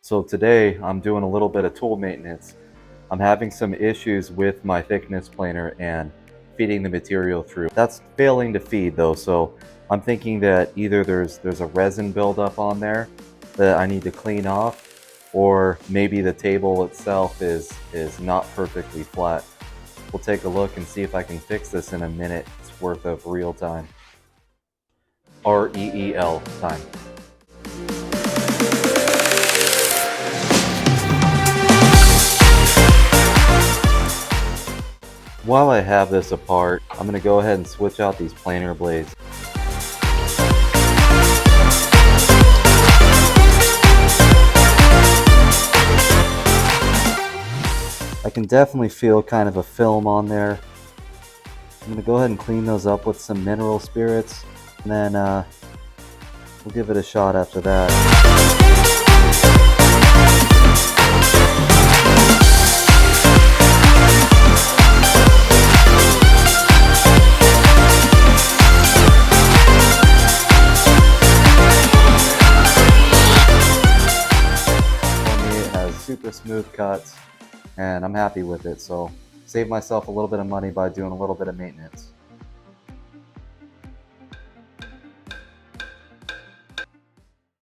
So today I'm doing a little bit of tool maintenance. I'm having some issues with my thickness planer and feeding the material through. That's failing to feed though, so I'm thinking that either there's a resin buildup on there that I need to clean off, or maybe the table itself is not perfectly flat. We'll take a look and see if I can fix this in a minute's worth of real time. REEL time. While I have this apart, I'm going to go ahead and switch out these planer blades. I can definitely feel kind of a film on there. I'm going to go ahead and clean those up with some mineral spirits, and then we'll give it a shot after that. Super smooth cuts, and I'm happy with it, so save myself a little bit of money by doing a little bit of maintenance.